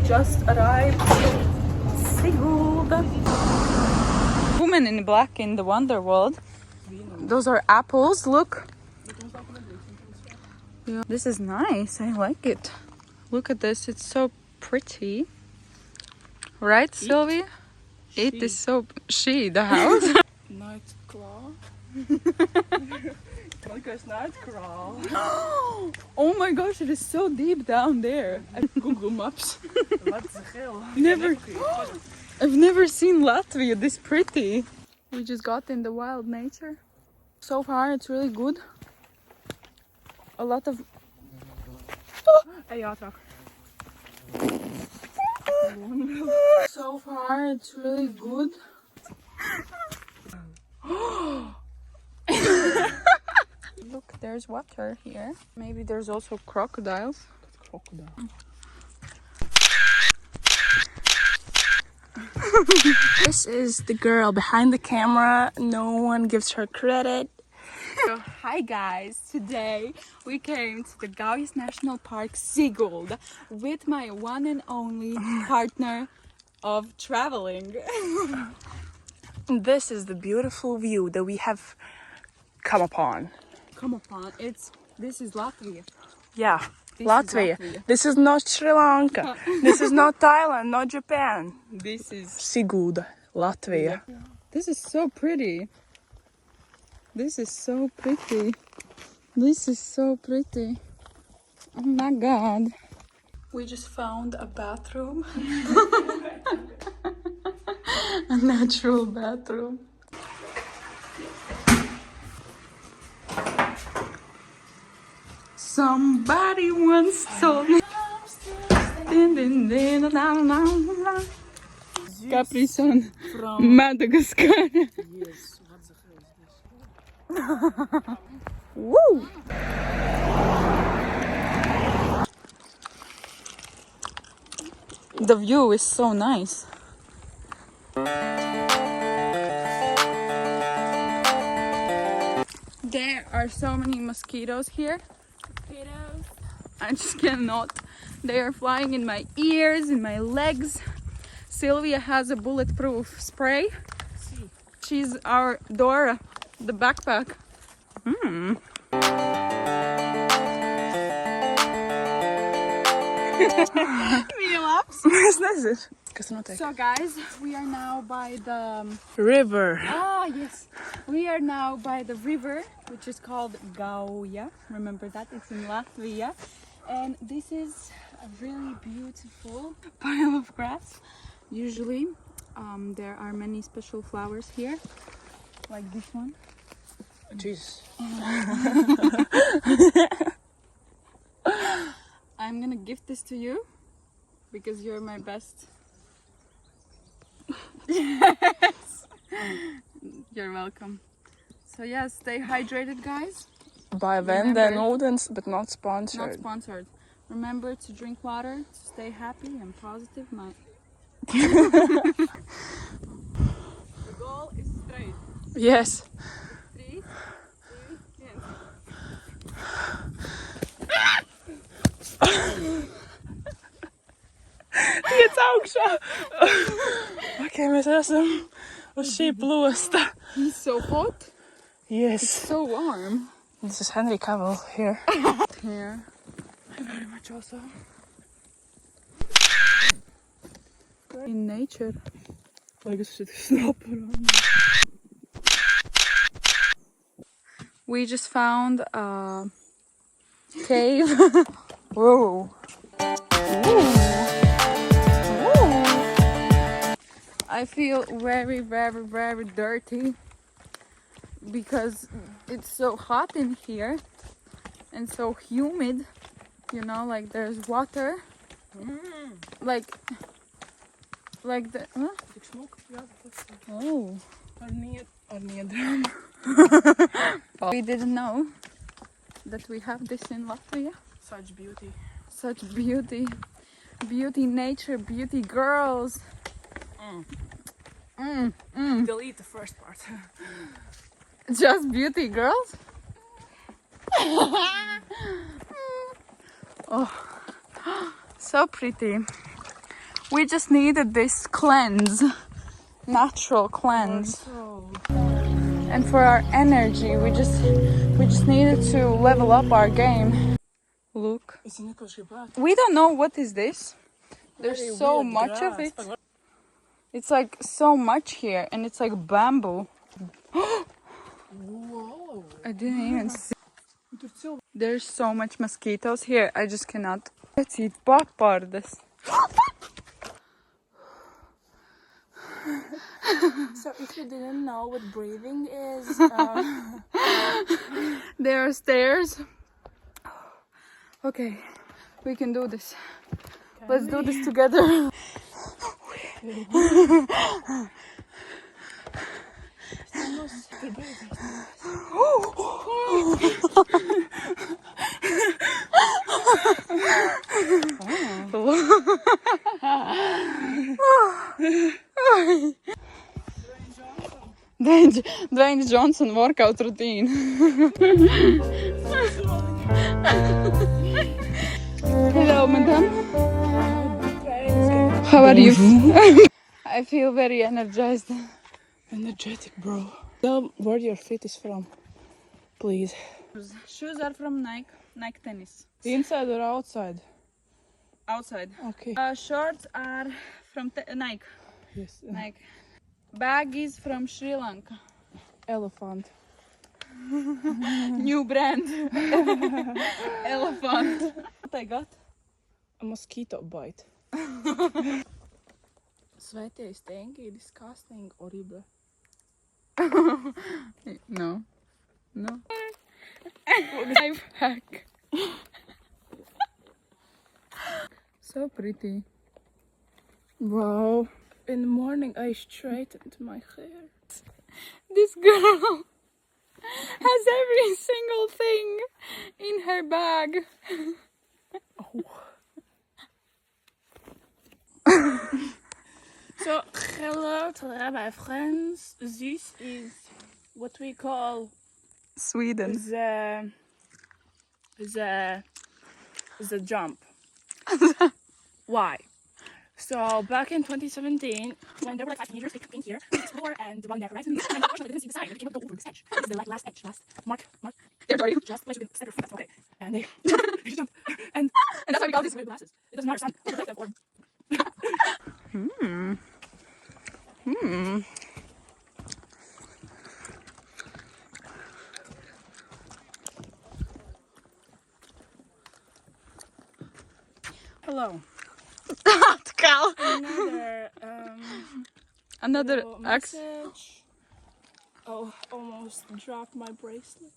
just arrived in Siguld. Woman in black in the Wonder World. Those are apples, look. Yeah, this is nice, I like it. Look at this, it's so pretty. Right, Sylvia? It is so... the house? Nightclaw. Nightcrawl. Oh my gosh, it is so deep down there. Google Maps. Wat is geel? I've never seen Latvia this pretty. We just got in the wild nature. So far, it's really good. A lot of... Hey, ātrāk. So far, it's really good. Look, there's water here. Maybe there's also crocodiles. Crocodile. This is the girl behind the camera. No one gives her credit. So, hi guys, today we came to the Gauja National Park Siguld with my one and only partner of traveling. This is the beautiful view that we have come upon. This is Latvia. Yeah, This Latvia. is Latvia. This is not Sri Lanka. This is not Thailand, not Japan. This is... Siguld, Latvia. This is so pretty. This is so pretty. This is so pretty. Oh my god. We just found a bathroom. A natural bathroom. Somebody once told me. Capri Sun, Madagascar. Yes, wat is geel? Woo! The view is so nice. There are so many mosquitoes here. I just cannot. They are flying in my ears, in my legs. Sylvia has a bulletproof spray. She's our Dora, the backpack. So guys, we are now by the River. yes, we are now by the river, which is called Gauja. Remember that, it's in Latvia. And this is a really beautiful pile of grass. Usually there are many special flowers here, like this one. Jesus. I'm gonna gift this to you because you're my best. Yes. You're welcome. So yeah, stay hydrated, guys. By Venda and Odens, but not sponsored. Not sponsored. Remember to drink water, to stay happy and positive. The goal is straight. Yes. 3, 2, 1. Tiec augšā! Ok, mēs esam uz šī plosta. He's so hot. Yes. So warm. This is Henry Cavill here. Here. Very much also. In nature. Like it's just snapper. We just found a cave. Whoa. I feel very, very, very dirty because it's so hot in here and so humid. You know, like there's water. Like the... Huh? Oh. We didn't know that we have this in Latvia. Such beauty. Such beauty. Beauty nature, beauty girls. Delete the first part. Just beauty girls? Oh, so pretty. We just needed this cleanse, natural cleanse. And for our energy, we just needed to level up our game. Look. We don't know what is this. There's so much of it. It's like so much here, and it's like bamboo. Whoa. I didn't even see. There's so much mosquitoes here. I just cannot. Let's eat papardes. So if you didn't know what breathing is, There are stairs. Okay, we can do this. Let's do this together. Dwayne Johnson workout routine. Hello, madam. How are you? I feel very energized. Energetic, bro. Tell where your fit is from, please. Shoes are from Nike. Nike tennis. Inside or outside? Outside. Okay. Shorts are from Nike. Yes. Nike. Bag is from Sri Lanka. Elephant. New brand. Elephant. What I got? A mosquito bite. sweaty, stinky, disgusting, horrible. No. No. Life hack. So pretty. Wow. In the morning I straightened my hair. This girl has every single thing in her bag. Oh. So, hello to my friends. This is what we call Sweden. the jump. Why? So back in 2017, when there were like 5 teenagers, they came here to explore, and one never arrived, and unfortunately they didn't see the sign. They came up over this edge. This is the like last edge, last mark. Sorry. Just let you set your foot. That's okay. And they jumped, and that's why we call this with glasses. It doesn't matter, son. Protect them or hello. Cal. Another Another axe. message. Oh, almost dropped my bracelet.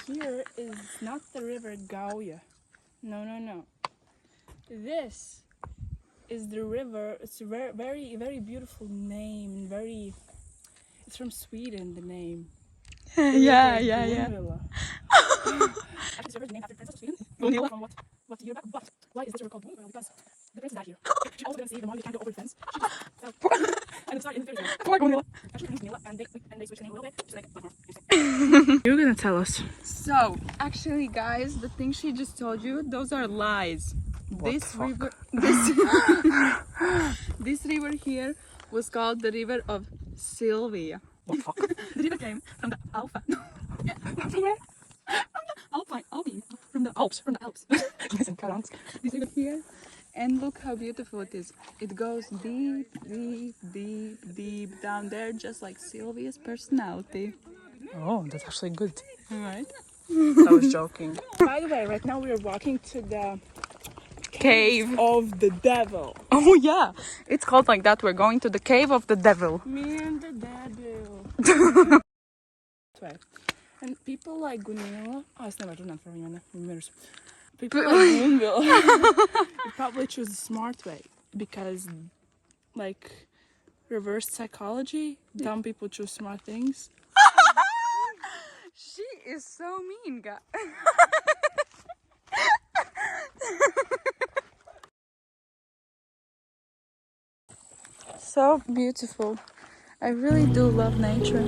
Here is not the river Gauja. No. This is the river. It's a very, very beautiful name. It's from Sweden, the name. Yeah. Gunvila. Actually, this river is named after Princess of Sweden. Gunvila. From what year back? But why is this river called Gunvila? Because the princess died here. She also didn't see the moment they tried to go over the fence. She just fell. And it started in the fairy tale. Poor Gunvila. Actually, her name's Gunvila, and they switched the name a little bit. Just like more. You're gonna tell us. So, actually, guys, the thing she just told you, those are lies. This river, this river here was called the river of Sylvia. What the fuck? The river came from the Alpha. From where? From the Alps. From the Alps. Listen, Karans. This river here, and look how beautiful it is. It goes deep down there, just like Sylvia's personality. Oh, that's actually good. Right? I was joking. By the way, right now we are walking to the Cave. of the devil. Oh yeah, it's called like that. We're going to the cave of the devil. Me and the devil. And people like Gunvila. Oh, it's never done for me. People like Gunvila probably choose the smart way because, like, reverse psychology, dumb people choose smart things. She is so mean, guy. So beautiful. I really do love nature.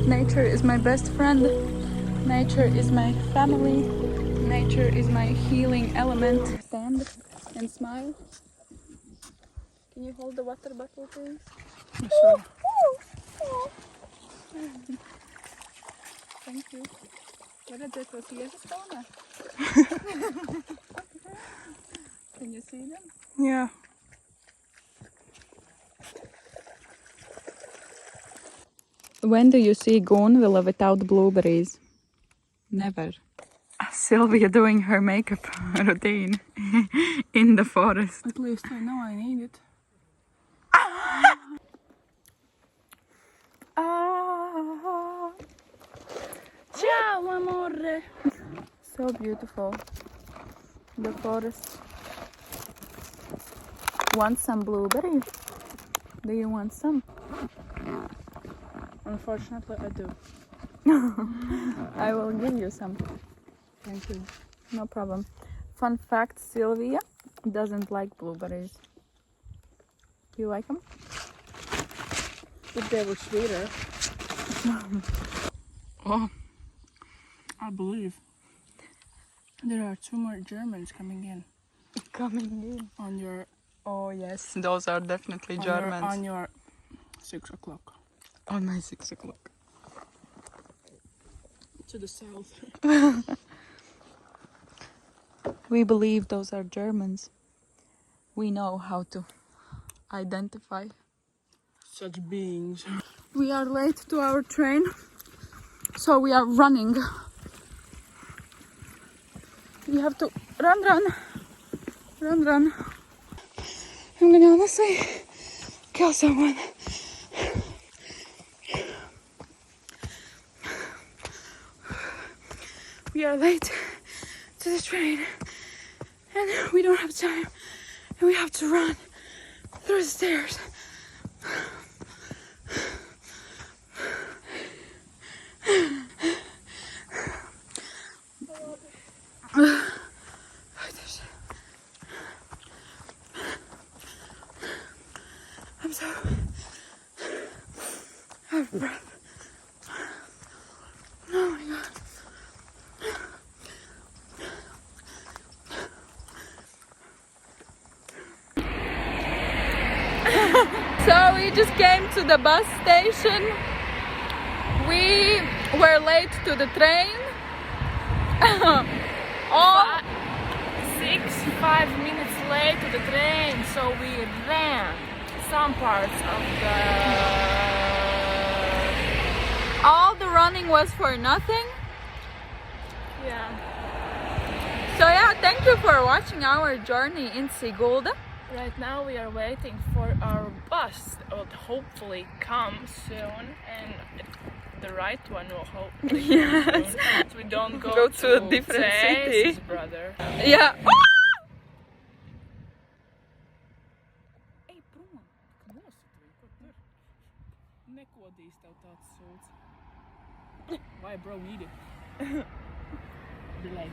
Nature is my best friend. Nature is my family. Nature is my healing element. Stand and smile. Can you hold the water bottle, please? Sure. Thank you. What are the tortillas Kauna? Can you see them? Yeah. When do you see Gunvila without blueberries? Never. Sylvia doing her makeup routine in the forest. At least I know I need it. Ah, Ciao, amore. so beautiful. The forest. Want some blueberries? Do you want some? Unfortunately, I do. I will give you some. Thank you. No problem. Fun fact, Sylvia doesn't like blueberries. Do you like them? If they were sweeter. Oh, I believe there are 2 more Germans coming in Coming in. on your oh yes, those are definitely on Germans. Your, on your 6 o'clock On my 6 o'clock. to the south. We believe those are Germans. We know how to identify. Such beings. We are late to our train, so we are running. We have to run. I'm gonna honestly kill someone. We are late to the train, and we don't have time, and we have to run through the stairs. I'm so out of breath. Oh my god. So we just came to the bus station. We were late to the train. All 5 minutes late to the train, so we ran some parts of all the running was for nothing. yeah. So yeah, thank you for watching our journey in Sigulda. Right now we are waiting for our bus that will hopefully come soon, and the right one will hopefully come soon. So we don't go to a different city. Tess' brother. Yeah. Ei, prom! Nosat vai, ko tur? Nekodīs tev tāds sūds. Vai, bro, eat it. Relax.